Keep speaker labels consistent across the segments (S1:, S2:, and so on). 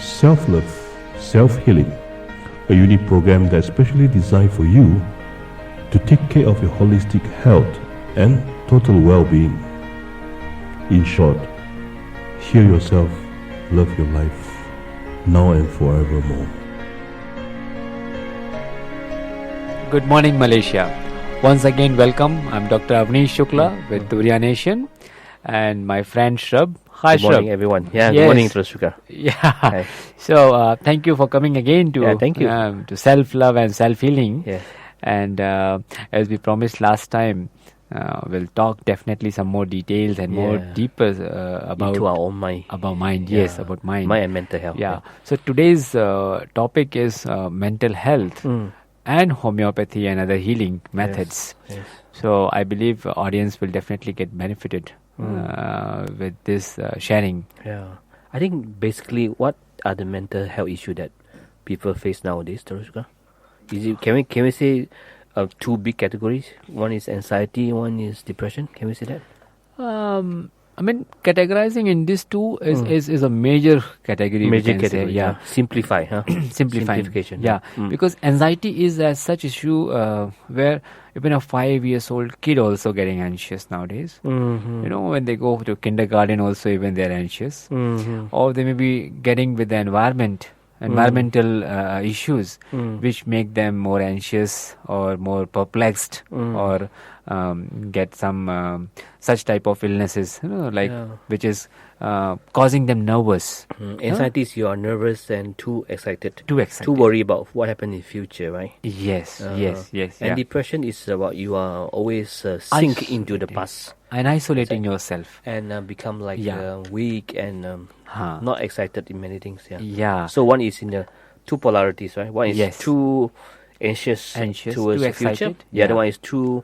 S1: Self-Love, Self-Healing, a unique program that's specially designed for you to take care of your holistic health and total well-being. In short, heal yourself, love your life, now and forevermore.
S2: Good morning, Malaysia. Once again, welcome. I'm Dr. Avnish Shukla with Turiya Nation and my friend Shrub. Hi,
S3: Good morning, everyone.
S2: Yes.
S3: Good morning, Trasuka.
S2: Yeah.
S3: Hi.
S2: So, thank you for coming again to
S3: thank you.
S2: To self-love and self-healing.
S3: Yes.
S2: And as we promised last time, we'll talk definitely some more details and more deeper about
S3: into our own mind.
S2: About mind. Yes, about mind.
S3: Mind and mental health.
S2: Yeah. So today's topic is mental health and homeopathy and other healing methods.
S3: Yes.
S2: So I believe audience will definitely get benefited with this sharing.
S3: Yeah. I think basically, what are the mental health issues that people face nowadays, Trasuka? Can we say two big categories? One is anxiety, one is depression. Can we say that?
S2: I mean, categorizing in these two is a major category.
S3: Major
S2: we can
S3: category.
S2: Say, yeah.
S3: Simplify, huh?
S2: Simplification. Yeah. Because anxiety is as such issue where even a 5-year-old kid also getting anxious nowadays.
S3: Mm-hmm.
S2: You know, when they go to kindergarten also even they're anxious. Or they may be getting with the environmental issues which make them more anxious or more perplexed or get some such type of illnesses, which is causing them nervous.
S3: Anxiety is you are nervous and too excited.
S2: Too
S3: worried about what happened in future, right?
S2: Yes.
S3: And depression is about you are always sink into the past.
S2: And isolating yourself.
S3: And become like weak and not excited in many things.
S2: Yeah.
S3: So one is in the two polarities, right? One is too anxious towards the future. The other one is too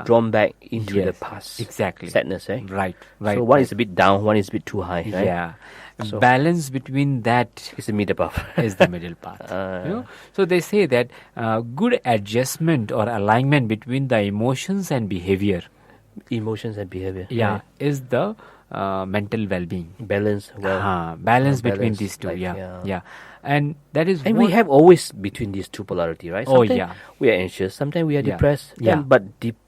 S3: drawn back into the past.
S2: Exactly.
S3: Sadness, right?
S2: Right.
S3: So one is a bit down, one is a bit too high, right?
S2: Yeah. So balance between that
S3: is the middle path.
S2: Is the middle path. So they say that good adjustment or alignment between the emotions and behavior.
S3: Right.
S2: Is the mental well-being.
S3: Balance
S2: between these two. Yeah. And that is.
S3: And we have always between these two polarity, right? Sometimes we are anxious. Sometimes we are depressed. But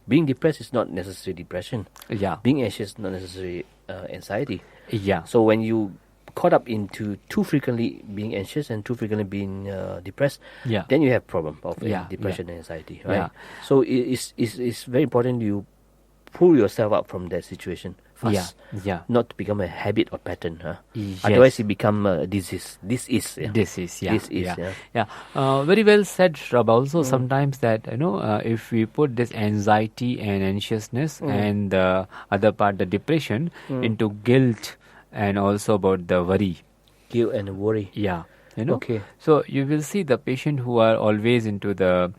S3: being depressed is not necessarily depression.
S2: Yeah.
S3: Being anxious is not necessarily anxiety.
S2: Yeah.
S3: So when you caught up into too frequently being anxious and too frequently being depressed, then you have problem of depression and anxiety, right? Yeah. So it's very important you pull yourself up from that situation fast. Not to become a habit or pattern. Yes. Otherwise, it become a disease.
S2: Very well said, Shrub. Also, sometimes that if we put this anxiety and anxiousness and the other part, the depression, into guilt and also about the worry.
S3: Guilt and worry.
S2: Yeah.
S3: Okay.
S2: So you will see the patient who are always into the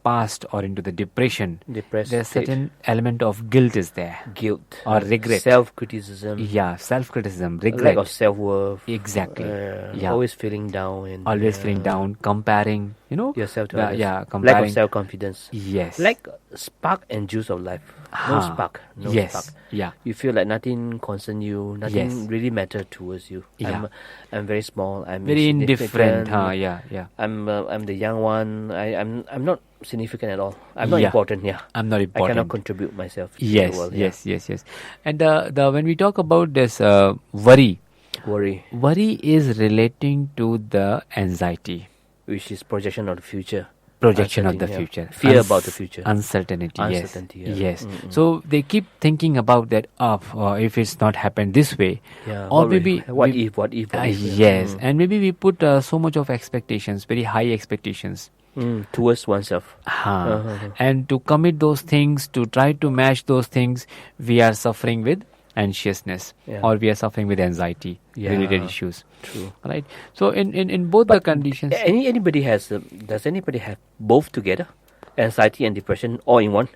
S2: past or into the depression, there's certain element of guilt is there.
S3: Guilt.
S2: Or regret.
S3: Self-criticism.
S2: Yeah, self-criticism, regret.
S3: Lack of self-worth.
S2: Exactly.
S3: Always feeling down.
S2: Feeling down, comparing,
S3: yourself to others.
S2: Comparing.
S3: Lack of self-confidence.
S2: Yes.
S3: Like spark and juice of life. No spark. Spark.
S2: Yeah.
S3: You feel like nothing concerns you, nothing really matters towards you.
S2: Yeah.
S3: I'm very small. I'm
S2: very indifferent.
S3: Yeah. I'm the young one. I'm not significant at all. I'm not important.
S2: I'm not important.
S3: I cannot contribute myself to
S2: yes,
S3: the world.
S2: Yes. And when we talk about this worry is relating to the anxiety,
S3: which is projection of the future.
S2: Future.
S3: Fear about the future.
S2: Uncertainty. Yes. So they keep thinking about that. If it's not happened this way, or maybe
S3: what if?
S2: Yes, and maybe we put so much of expectations, very high expectations.
S3: Towards oneself.
S2: And to commit those things, to try to match those things, we are suffering with anxiousness or we are suffering with anxiety related issues.
S3: True.
S2: Right. So in both the conditions.
S3: Does anybody have both together? Anxiety and depression all in one?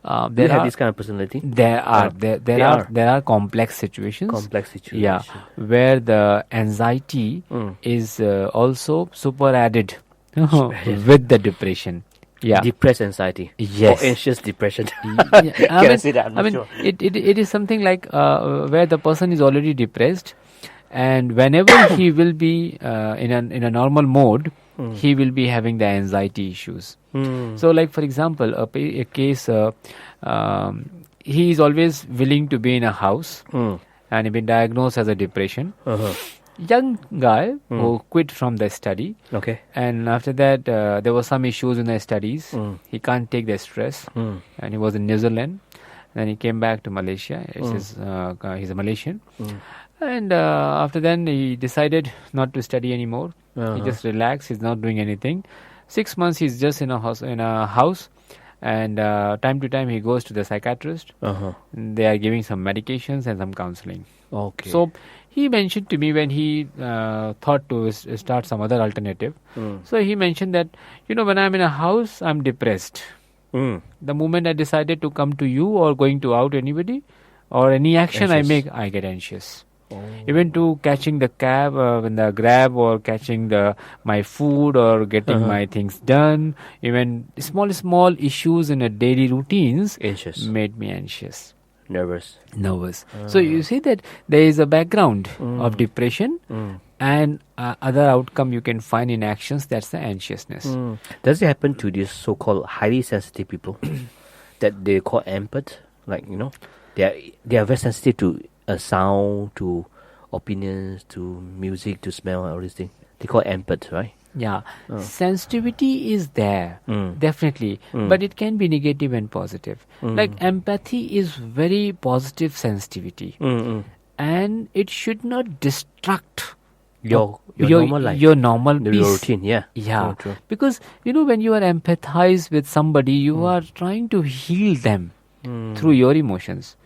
S3: Do you have this kind of personality?
S2: There are complex situations. Yeah. Where the anxiety is also super added. With the depression.
S3: Depressed anxiety.
S2: Yes.
S3: Or anxious depression.
S2: I say that? It is something like where the person is already depressed And whenever he will be in a normal mode, he will be having the anxiety issues. So, like for example, a case, he is always willing to be in a house, and he been diagnosed as a depression. Young guy who quit from the study.
S3: Okay.
S2: And after that, there were some issues in the studies. He can't take the stress, and he was in New Zealand. Then he came back to Malaysia. He's a Malaysian. And after then, he decided not to study anymore. He just relaxed. He's not doing anything. 6 months, he's just in a house. And time to time, he goes to the psychiatrist. They are giving some medications and some counseling.
S3: Okay.
S2: So he mentioned to me when he thought to start some other alternative. So he mentioned that, when I'm in a house, I'm depressed. The moment I decided to come to you or going to out anybody or any action I make, I get anxious. Even to catching the cab, when the grab, or catching my food, or getting my things done, even small issues in a daily routines made me anxious.
S3: Nervous.
S2: So you see that there is a background of depression, and other outcome you can find in actions. That's the anxiousness.
S3: Does it happen to these so-called highly sensitive people that they call empath? Like, they are very sensitive to sound, to opinions, to music, to smell, all these things. They call empath, right?
S2: Yeah. Sensitivity is there, definitely, but it can be negative and positive. Like empathy is very positive sensitivity, and it should not distract
S3: your normal life,
S2: your normal
S3: your
S2: peace.
S3: routine.
S2: Yeah.
S3: True.
S2: Because when you are empathize with somebody, you are trying to heal them through your emotions.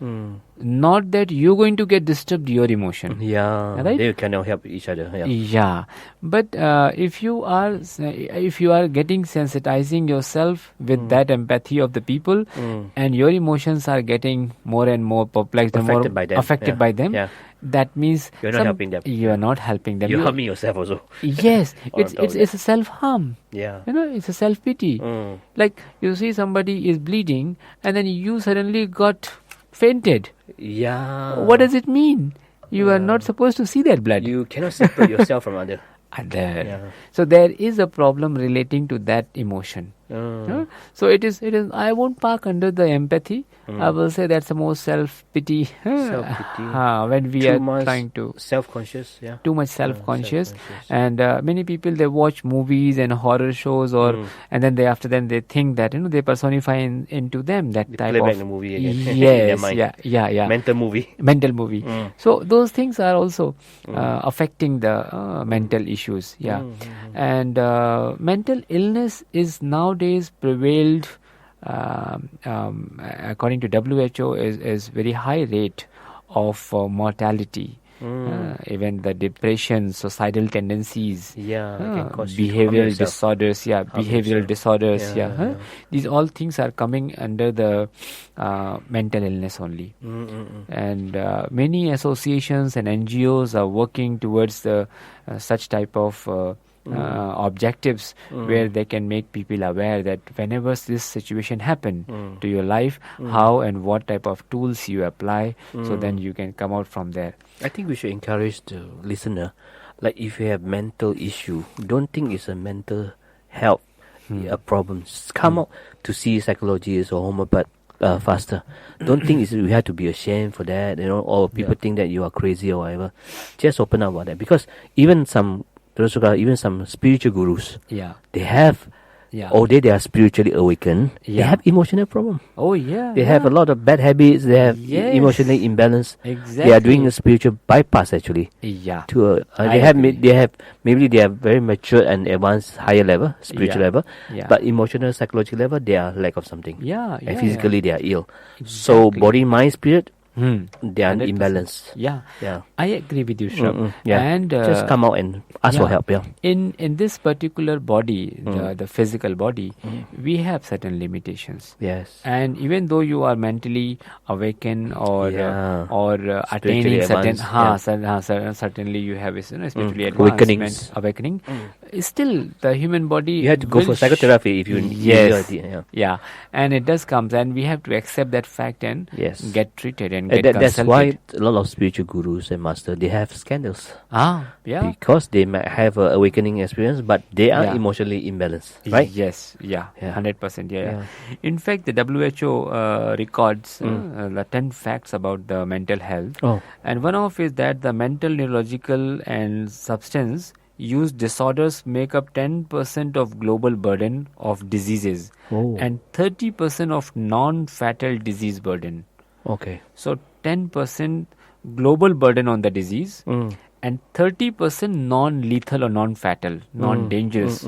S2: Not that you're going to get disturbed your emotion.
S3: Yeah,
S2: right?
S3: They cannot help each other.
S2: Yeah. But if you are getting sensitizing yourself with that empathy of the people, and your emotions are getting more and more perplexed and more affected by them, that means
S3: you're not helping them.
S2: You are not helping them.
S3: You're harming yourself also.
S2: Yes, it's a self-harm.
S3: Yeah.
S2: It's a self-pity. Like you see somebody is bleeding, and then you suddenly got fainted.
S3: Yeah.
S2: What does it mean? You are not supposed to see that blood.
S3: You cannot separate yourself from other.
S2: Yeah. So there is a problem relating to that emotion. So it is. I won't park under the empathy. I will say that's the most self-pity. When we are trying to
S3: self-conscious. Yeah.
S2: Too much self-conscious. And many people, they watch movies and horror shows, and then they think that they personify into them that
S3: they
S2: type
S3: play
S2: of
S3: back the movie again.
S2: Yes. Yeah.
S3: Mental movie.
S2: So those things are also affecting the mental issues. Yeah. And mental illness is nowadays prevailed, according to WHO, is very high rate of mortality. Even the depression, suicidal tendencies, behavioral disorders, these all things are coming under the mental illness only. And many associations and NGOs are working towards such type of objectives where they can make people aware that whenever this situation happen to your life, how and what type of tools you apply, so then you can come out from there.
S3: I think we should encourage the listener, like if you have mental issue, don't think it's a mental health problem. Come out to see psychologists or homeopath faster. Don't think you have to be ashamed for that, or people think that you are crazy or whatever. Just open up about that, because even some spiritual gurus, they have, although they are spiritually awakened, they have emotional problem. They have a lot of bad habits. They have emotionally imbalance.
S2: Exactly.
S3: They are doing a spiritual bypass actually. They are very mature and advanced higher level, spiritual level, but emotional, psychological level, they are lack of something. And physically they are ill.
S2: Exactly.
S3: So body, mind, spirit, they are imbalanced.
S2: I agree with you, Shrab.
S3: And just come out and ask for help.
S2: In this particular body, the physical body, we have certain limitations. And even though you are mentally awakened or attaining certain, certainly you have spiritually advanced awakening. Still, the human body,
S3: you have to go for psychotherapy if you
S2: need. And it does come, and we have to accept that fact and get treated and get
S3: that's
S2: consulted.
S3: why a lot of spiritual gurus and masters, they have scandals.
S2: Yeah.
S3: Because they might have an awakening experience, but they are emotionally imbalanced, right?
S2: Yes, 100%. Yeah. In fact, the WHO records the 10 facts about the mental health. And one of is that the mental, neurological and substance use disorders make up 10% of global burden of diseases and 30% of non-fatal disease burden.
S3: Okay.
S2: So 10% global burden on the disease and 30% non-lethal or non-fatal, non-dangerous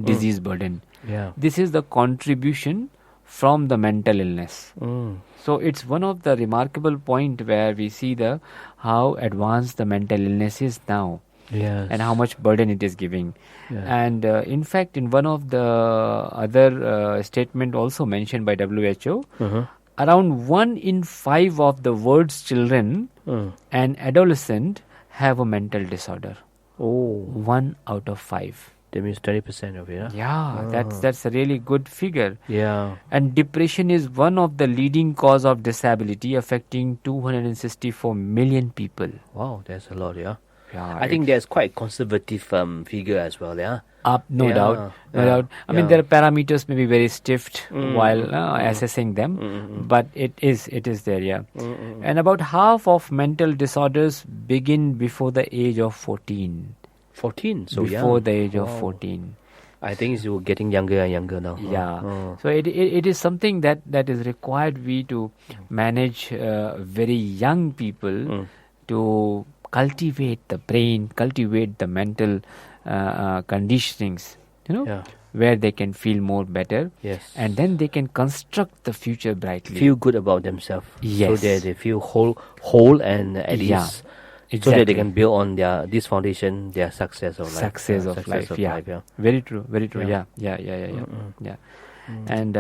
S2: disease burden.
S3: Yeah.
S2: This is the contribution from the mental illness. So it's one of the remarkable point where we see how advanced the mental illness is now.
S3: Yes.
S2: And how much burden it is giving. And in fact, in one of the other statement also mentioned by WHO, around 1 in 5 of the world's children and adolescent have a mental disorder. 1 out of 5.
S3: That means 20% of it.
S2: That's a really good figure.
S3: Yeah.
S2: And depression is one of the leading cause of disability, affecting 264 million people.
S3: Wow, that's a lot. I think there's quite conservative figure as well,
S2: No doubt. I mean, there are parameters may be very stiffed while assessing them, but it is there, And about half of mental disorders begin before the age of 14.
S3: 14, so
S2: before the age of 14.
S3: I think it's getting younger and younger now.
S2: So it is something that is required we to manage very young people to cultivate the brain, cultivate the mental conditionings, where they can feel more better.
S3: Yes.
S2: And then they can construct the future brightly.
S3: Feel good about themselves.
S2: Yes.
S3: So that they feel whole and at ease.
S2: Exactly.
S3: So that they can build on this foundation, their success of life.
S2: Success of life. Very true. Yeah. And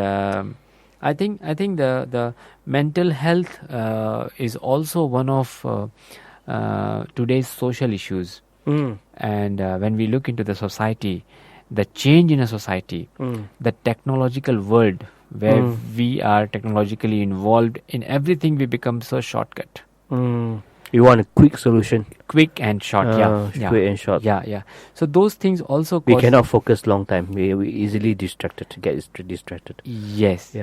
S2: I think the mental health is also one of today's social issues. And when we look into the society, the change in a society, the technological world where we are technologically involved in everything, we become so shortcut.
S3: You want a quick solution.
S2: Quick and short,
S3: Quick and short.
S2: Yeah. So those things also
S3: we cannot focus long time. We easily get distracted.
S2: Yes,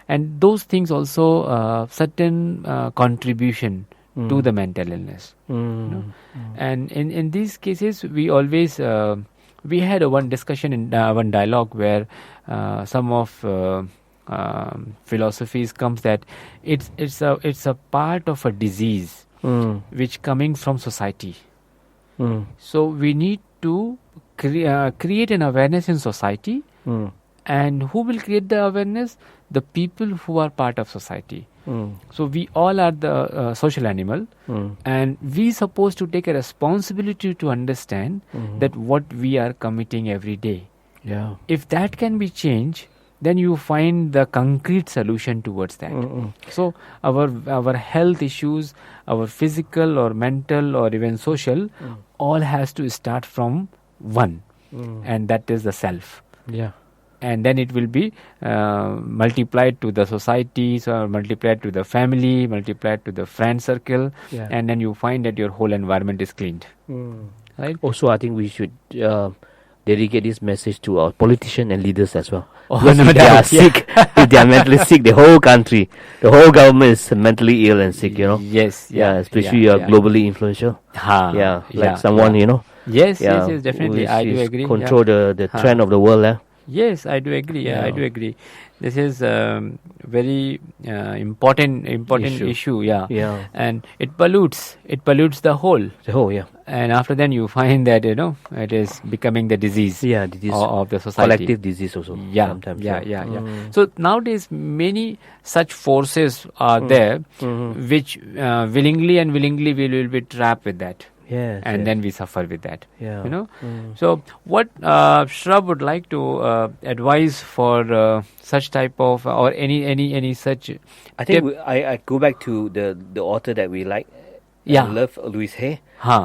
S2: and those things also certain contribution to the mental illness. And in these cases, we always we had one discussion in one dialogue where some of philosophies comes that it's a part of a disease which coming from society. So we need to create an awareness in society, and who will create the awareness? The people who are part of society. So we all are the social animal, and we supposed to take a responsibility to understand that what we are committing every day. If that can be changed, then you find the concrete solution towards that. So our health issues, our physical or mental or even social, all has to start from one, and that is the self. And then it will be multiplied to the society, so multiplied to the family, multiplied to the friend circle, and then you find that your whole environment is cleaned. Right?
S3: Also, I think we should dedicate this message to our politicians and leaders as well.
S2: Because
S3: if they are sick, if they are mentally sick, the whole country, the whole government is mentally ill and sick,
S2: Yes.
S3: Especially you are globally influential. Someone,
S2: Yes, definitely. I do agree.
S3: Control the trend of the world.
S2: Yes, I do agree. I do agree. This is very important issue. And it pollutes the whole. And after then you find that it is becoming the disease.
S3: Disease
S2: of the society.
S3: Collective disease also. Sometimes.
S2: So nowadays many such forces are there, which willingly and unwillingly we will be trapped with that. And then we suffer with that. So what Shrub would like to advise for such type of or any such.
S3: I think I go back to the author that we like. Love Louise Hay.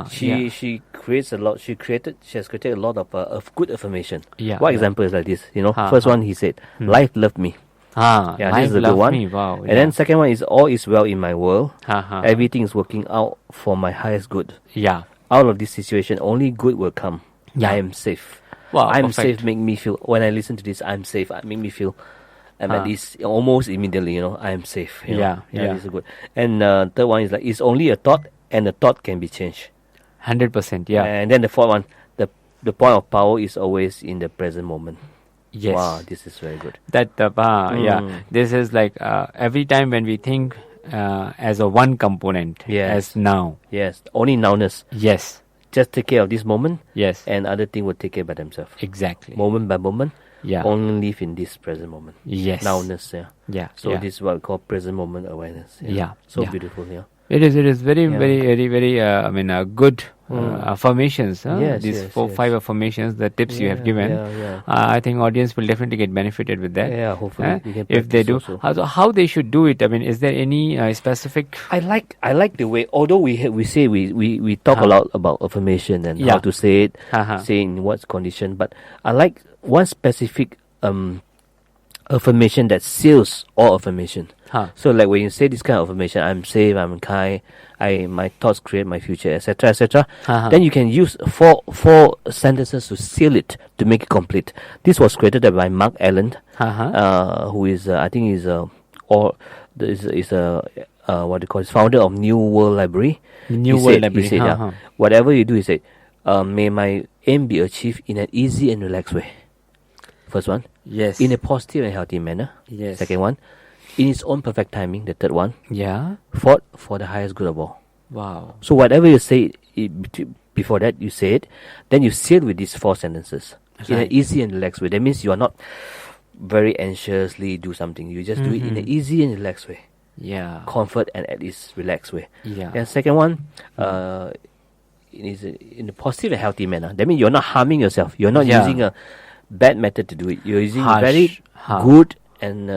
S3: She creates a lot. She has created a lot of good affirmation. What example is like this? First one he said, "Life loved me." This is a good one.
S2: Wow.
S3: And then second one is all is well in my world. Everything is working out for my highest good.
S2: Yeah.
S3: Out of this situation, only good will come. I am safe.
S2: Wow,
S3: I'm
S2: perfect.
S3: safe. Make me feel, when I listen to this, I'm safe. Make me feel, at least almost immediately, I am safe. This is good. And third one is like, it's only a thought, and the thought can be changed.
S2: 100%. Yeah.
S3: And then the fourth one, the point of power is always in the present moment.
S2: Yes.
S3: Wow, this is very good.
S2: This is like every time when we think as a one component, as now.
S3: Yes, only nowness.
S2: Yes.
S3: Just take care of this moment.
S2: Yes.
S3: And other thing will take care by themselves.
S2: Exactly.
S3: Moment by moment.
S2: Yeah.
S3: Only live in this present moment.
S2: Yes.
S3: Nowness.
S2: Yeah.
S3: So this is what we call present moment awareness. So beautiful.
S2: It is very, very, very, good affirmations. These 4-5 affirmations, the tips you have given. I think audience will definitely get benefited with that.
S3: Yeah, hopefully. We can
S2: if they do. How they should do it? I mean, is there any specific?
S3: I like the way, although we say we talk a lot about affirmation and how to say it, say in what condition, but I like one specific affirmation that seals all affirmation. So like when you say this kind of affirmation, I'm safe, I'm kind, my thoughts create my future, etc., etc. Then you can use four sentences to seal it, to make it complete. This was created by Mark Allen, who is I think is what do you call it, founder of New World Library. He said, whatever you do, he said, may my aim be achieved in an easy and relaxed way. First one.
S2: Yes.
S3: In a positive and healthy manner.
S2: Yes.
S3: Second one. In its own perfect timing. The third one.
S2: Yeah.
S3: Fourth, for the highest good of all.
S2: Wow.
S3: So whatever you say before that, you say it. Then you seal with these 4 sentences. In an easy and relaxed way. That means you are not very anxiously do something. You just do it in an easy and relaxed way.
S2: Yeah.
S3: Comfort and at least relaxed way.
S2: Yeah.
S3: And second one, in a positive and healthy manner. That means you're not harming yourself. You're not using a bad method to do it. You're using a very good and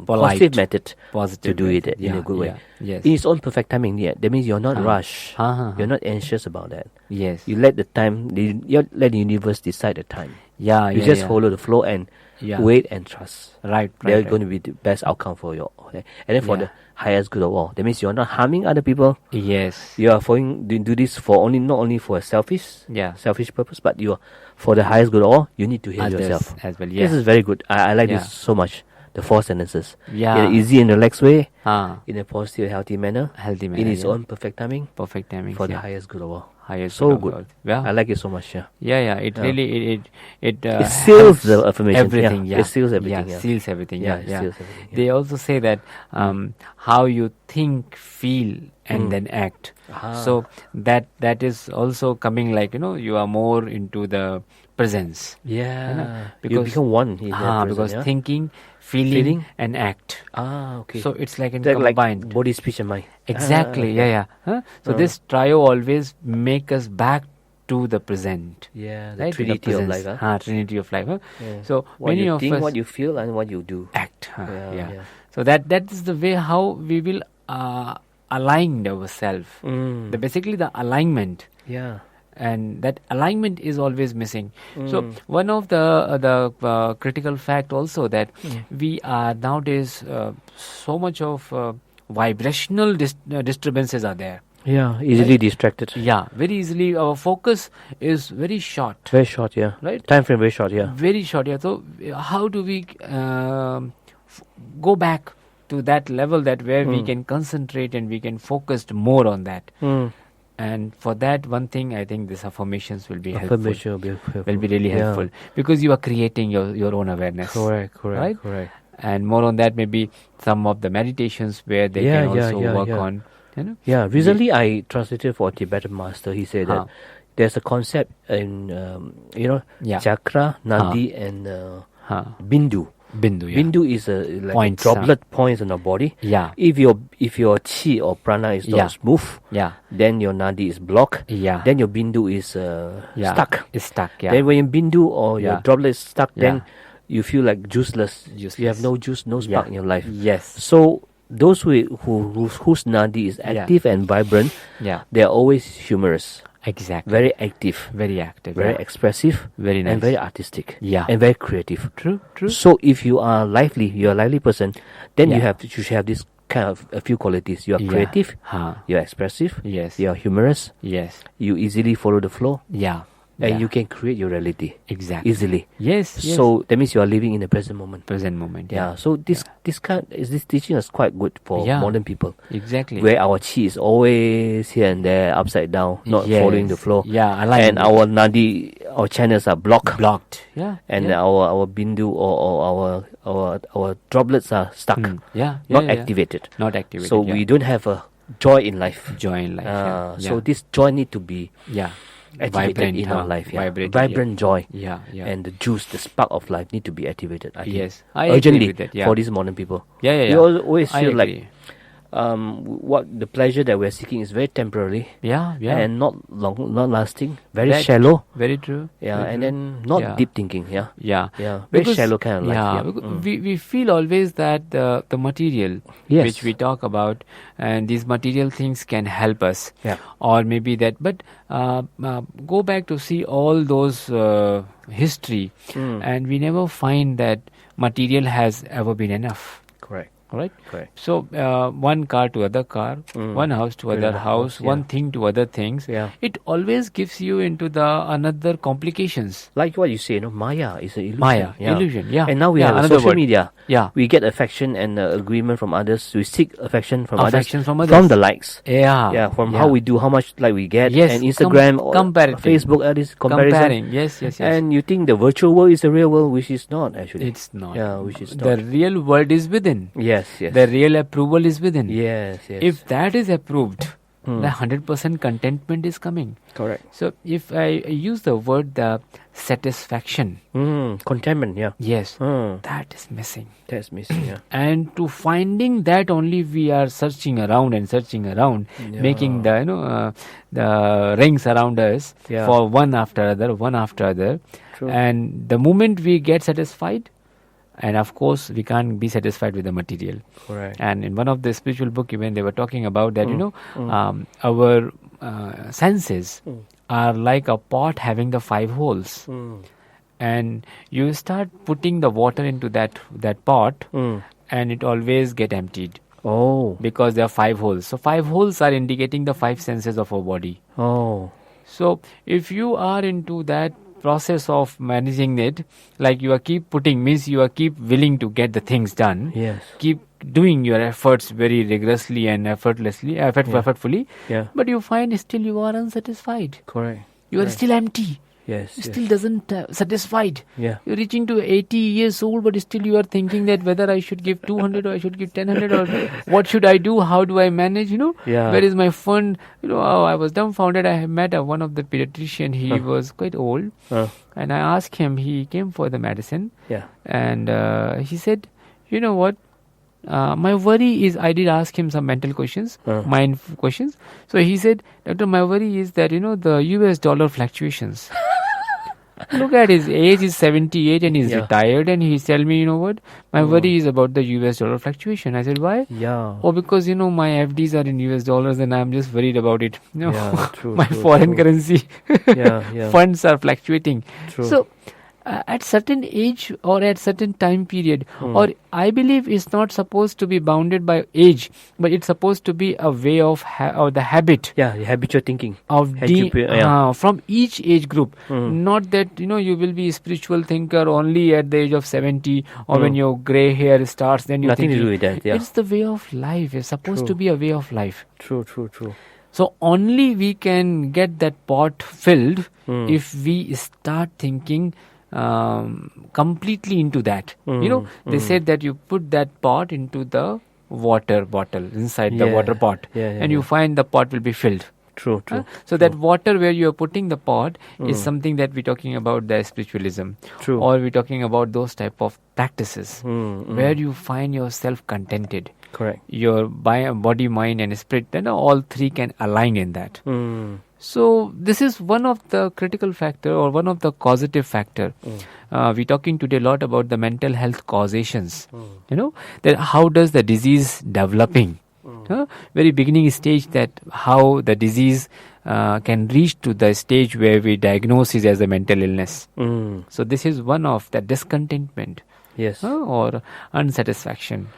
S3: positive method to do it in a good way.
S2: Yes.
S3: In its own perfect timing. That means you're not rushed. You're not anxious about that.
S2: Yes.
S3: You let the time, you let the universe decide the time. You just follow the flow and wait and trust.
S2: Right.
S3: They're going to be the best outcome for you. Okay? And then for the highest good of all. That means you're not harming other people.
S2: Yes.
S3: You are do this for not only for a selfish purpose, but you are for the highest good of all. You need to heal yourself
S2: as well.
S3: This is very good. I like this so much. The 4 sentences. In an easy and relaxed way. In a positive, healthy manner. In its own perfect timing. For the highest good of all. So good. I like it so much.
S2: It really it
S3: seals the affirmation.
S2: Everything.
S3: It seals everything.
S2: Seals everything.
S3: It seals everything.
S2: They also say that how you think, feel, and then act. So that is also coming like you are more into the presence.
S3: Because you become one.
S2: Because thinking, feeling, and act.
S3: Okay.
S2: So it's like combined.
S3: Like body, speech, and mind.
S2: Exactly. So this trio always make us back to the present.
S3: The Trinity of life.
S2: Trinity of life. So
S3: what
S2: many
S3: you
S2: of
S3: think,
S2: us
S3: what you feel, and what you do.
S2: Act. So that is the way how we will align ourselves. Basically the alignment. And that alignment is always missing. So one of the critical fact also that we are nowadays so much of vibrational disturbances are there.
S3: Easily distracted.
S2: Very easily. Our focus is very short.
S3: Very short, right? Time frame very short,
S2: Very short, So how do we go back to that level that where we can concentrate and we can focus more on that? And for that, one thing I think these affirmations will be helpful. Will be really helpful because you are creating your own awareness.
S3: Correct.
S2: And more on that, maybe some of the meditations where they can also work on.
S3: Recently I translated for a Tibetan master. He said that there's a concept in chakra, nadi, and bindu. Bindu is like points, droplet points in the body. If your chi or prana is not smooth, then your nadi is blocked. Then your bindu is stuck. Then when your bindu or your droplet is stuck, then you feel like juiceless. You have no juice, no spark in your life. So those whose nadi is active and vibrant, they are always humorous.
S2: Exactly.
S3: Very active.
S2: Very active.
S3: Very expressive.
S2: Very nice.
S3: And very artistic.
S2: Yeah.
S3: And very creative.
S2: True.
S3: So if you are lively, you're a lively person, then you should have this kind of a few qualities. You are creative. You're expressive.
S2: Yes.
S3: You're humorous.
S2: Yes.
S3: You easily follow the flow.
S2: Yeah.
S3: And you can create your reality.
S2: Exactly.
S3: Easily.
S2: Yes.
S3: So that means you are living in the present moment.
S2: Yeah.
S3: So this teaching is quite good for modern people.
S2: Exactly.
S3: Where our chi is always here and there, upside down, not following the flow.
S2: Yeah, I like
S3: and our nadi, our channels are blocked.
S2: Yeah.
S3: And our bindu or our droplets are stuck. Not activated.
S2: Not activated.
S3: So we don't have a joy in life. So this joy need to be activated in our life. Vibrant joy. And the juice, the spark of life need to be activated. I think.
S2: I
S3: urgently
S2: agree with that,
S3: for these modern people.
S2: You
S3: always feel like what the pleasure that we're seeking is very temporary. And not lasting. Very shallow.
S2: Very true.
S3: And then not deep thinking. Very
S2: because,
S3: shallow kind of life.
S2: We feel always that the material which we talk about, and these material things can help us. Or maybe that, but go back to see all those history, and we never find that material has ever been enough.
S3: Correct.
S2: Right? So one car to other car, one house to other house, one thing to other things. It always gives you into the another complications.
S3: Like what you say, Maya is an illusion.
S2: Illusion.
S3: And now we have social media. We get affection and agreement from others. We seek affection from others. From the likes. From how we do, how much like we get. And Instagram or Facebook, comparing.
S2: Yes.
S3: And you think the virtual world is the real world, which is not actually.
S2: It's not.
S3: Which is not.
S2: The real world is within.
S3: Yes.
S2: The real approval is within.
S3: Yes.
S2: If that is approved, the 100% contentment is coming.
S3: Correct.
S2: So if I use the word the satisfaction,
S3: contentment,
S2: yes, that is missing.
S3: That's missing,
S2: And to finding that only we are searching around, making the the rings around us for one after other.
S3: True.
S2: And the moment we get satisfied, and of course, we can't be satisfied with the material.
S3: Correct.
S2: And in one of the spiritual book, even they were talking about that, our senses are like a pot having the 5 holes. And you start putting the water into that pot, and it always get emptied. Because there are 5 holes. So 5 holes are indicating the 5 senses of our body. So if you are into that process of managing it, like you are keep putting, means you are keep willing to get the things done. Keep doing your efforts very rigorously and effortlessly, effortfully. But you find still you are unsatisfied.
S3: Correct.
S2: You are still empty. Still doesn't satisfied. You're reaching to 80 years old, but still you are thinking that whether I should give 200 or I should give 1000 or what should I do? How do I manage? Where is my fund? I was dumbfounded. I have met one of the pediatrician. He was quite old, and I asked him. He came for the medicine, and he said, "You know what? My worry is," I did ask him some mental questions, mind questions. So he said, "Doctor, my worry is that the US dollar fluctuations." Look at his age, he's 78 and he's retired, and he's telling me, what? My worry is about the US dollar fluctuation. I said, why? Because, my FDs are in US dollars and I'm just worried about it. My foreign currency funds are fluctuating. So, at certain age or at certain time period, or I believe it's not supposed to be bounded by age, but it's supposed to be a way of or the habit.
S3: Habitual thinking
S2: of from each age group. Not that you will be a spiritual thinker only at the age of 70 or when your grey hair starts. Then you
S3: nothing to do with that.
S2: It's the way of life. It's supposed to be a way of life.
S3: True.
S2: So only we can get that pot filled if we start thinking completely into that. They said that you put that pot into the water bottle inside the water pot, and you find the pot will be filled.
S3: True.
S2: So that water where you are putting the pot is something that we're talking about the spiritualism. Or we're talking about those type of practices where you find yourself contented.
S3: Correct.
S2: Your body, mind and spirit, then all three can align in that. So this is one of the critical factor or one of the causative factor. We're talking today a lot about the mental health causations. That how does the disease developing? Very beginning stage, that how the disease can reach to the stage where we diagnose it as a mental illness. So this is one of the discontentment.
S3: Yes.
S2: Or unsatisfaction.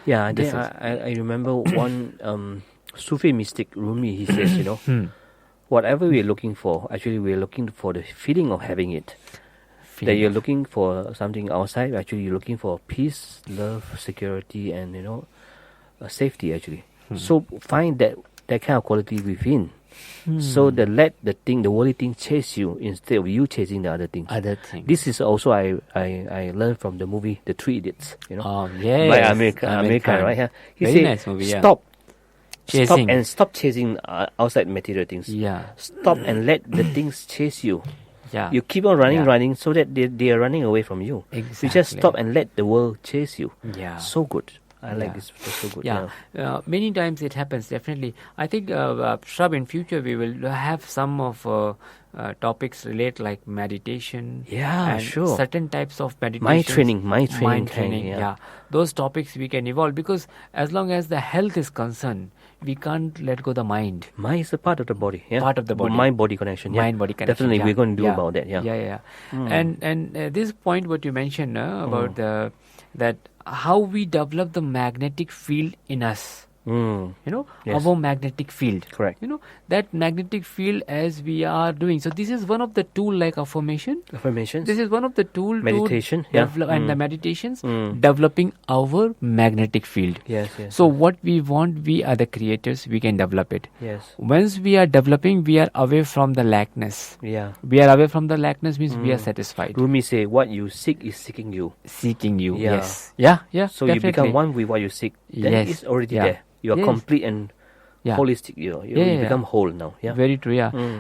S3: Yeah, I remember one Sufi mystic, Rumi, he says, whatever we're looking for, actually we're looking for the feeling of having it. That you're looking for something outside, actually you're looking for peace, love, security, and safety actually. So find that kind of quality within. So let the worldly thing chase you instead of you chasing the other things. This is also I learned from the movie The Three Idiots.
S2: Yes,
S3: by American, right? He
S2: Very
S3: said,
S2: nice movie.
S3: Stop chasing outside material things. Stop and let the things chase you. You keep on running so that they are running away from you.
S2: Exactly.
S3: You just stop and let the world chase you. So good. I like this. So good.
S2: Many times it happens, definitely. I think, Shrub, in future we will have some of topics relate like meditation. And
S3: sure.
S2: Certain types of meditation.
S3: Mind training.
S2: Those topics we can evolve, because as long as the health is concerned, we can't let go the mind.
S3: Mind is a part of the body.
S2: Part of the body.
S3: Mind-body connection.
S2: Mind-body connection.
S3: Definitely, we're going to do about that.
S2: And this point what you mentioned about that how we develop the magnetic field in us. Our magnetic field.
S3: Correct.
S2: That magnetic field as we are doing. So this is one of the tool like affirmations.
S3: This
S2: is one of the tool
S3: meditation.
S2: To develop, and the meditations developing our magnetic field.
S3: Yes.
S2: So what we want, we are the creators. We can develop it.
S3: Yes.
S2: Once we are developing, we are away from the lackness. We are away from the lackness means we are satisfied.
S3: Rumi say, what you seek is seeking you.
S2: Yes.
S3: So
S2: definitely.
S3: you become one with what you seek. Then it's already there. You are complete and holistic. You become whole now.
S2: Very true.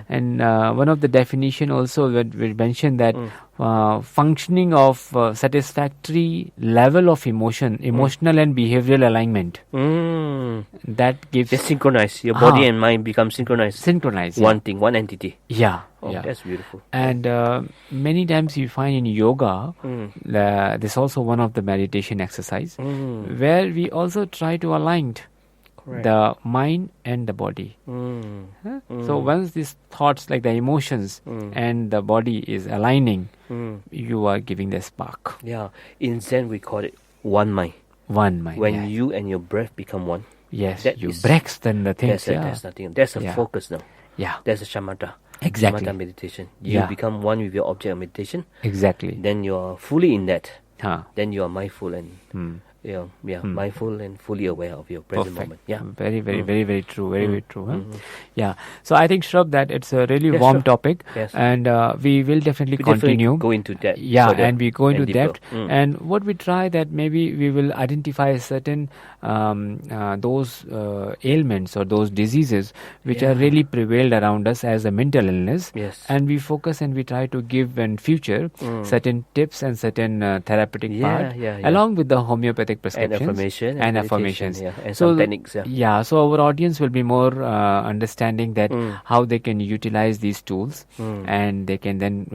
S2: And one of the definition also we mentioned that functioning of satisfactory level of emotional and behavioral alignment. That gives...
S3: Just synchronize. Your body and mind become synchronized. One thing, one entity. That's beautiful.
S2: And many times you find in yoga, there's also one of the meditation exercise where we also try to align the mind and the body. So once these thoughts like the emotions and the body is aligning, you are giving the spark.
S3: In Zen we call it one mind. When you and your breath become one.
S2: You breaks then the things.
S3: That's nothing. That's a focus now. That's a shamatha.
S2: Exactly.
S3: Shamatha meditation. You become one with your object of meditation.
S2: Exactly.
S3: Then you are fully in that. Then you are mindful and mindful and fully aware of your present moment.
S2: Very, very, very, very true. Very true. So I think, Shrub, that it's a really warm topic, and we will definitely continue.
S3: Go into depth.
S2: And we go into depth. And what we try that maybe we will identify certain those ailments or those diseases which are really prevailed around us as a mental illness. And we focus and we try to give in future certain tips and certain therapeutic part along with the homeopathic prescriptions
S3: and affirmations and some techniques.
S2: So our audience will be more understanding that how they can utilize these tools and they can then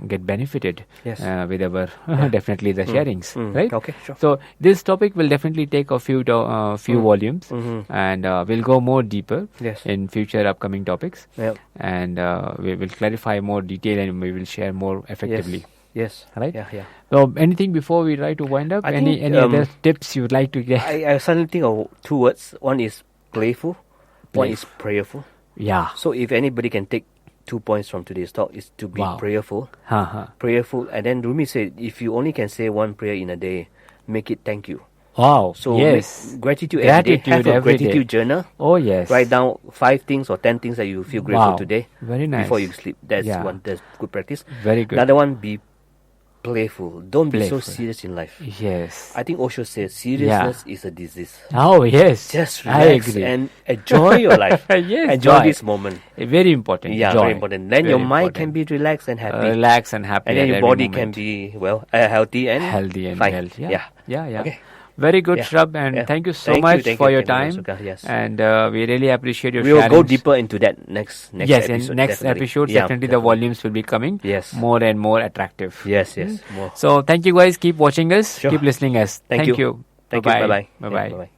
S2: get benefited with our definitely the sharings, right?
S3: Okay, sure.
S2: So this topic will definitely take a few volumes, and we'll go more deeper in future upcoming topics, and we will clarify more detail and we will share more effectively. Right? So anything before we try to wind up? Any other tips you would like to get?
S3: I suddenly think of two words. One is playful. One is prayerful. So if anybody can take 2 points from today's talk, is to be prayerful. Prayerful. And then Rumi said, if you only can say one prayer in a day, make it thank you. So gratitude every day. Have a gratitude journal. Write down 5 things or 10 things that you feel grateful today.
S2: Very nice.
S3: Before you sleep. That's good practice.
S2: Very good.
S3: Another one, be playful. Don't be so serious in life. I think Osho says seriousness is a disease. Just relax and enjoy your life. Enjoy this moment.
S2: Very important.
S3: Very important. Then your mind can be relaxed and happy. And then your body can be healthy and fine.
S2: Okay. Very good, Shrub, and thank you so much for your time. And we really appreciate your
S3: sharing. We will go deeper into that next episode.
S2: In next episode, definitely the volumes will be coming more and more attractive.
S3: More.
S2: So thank you guys. Keep watching us.
S3: Sure.
S2: Keep listening us. Thank you.
S3: Thank you. Bye-bye.
S2: Bye-bye.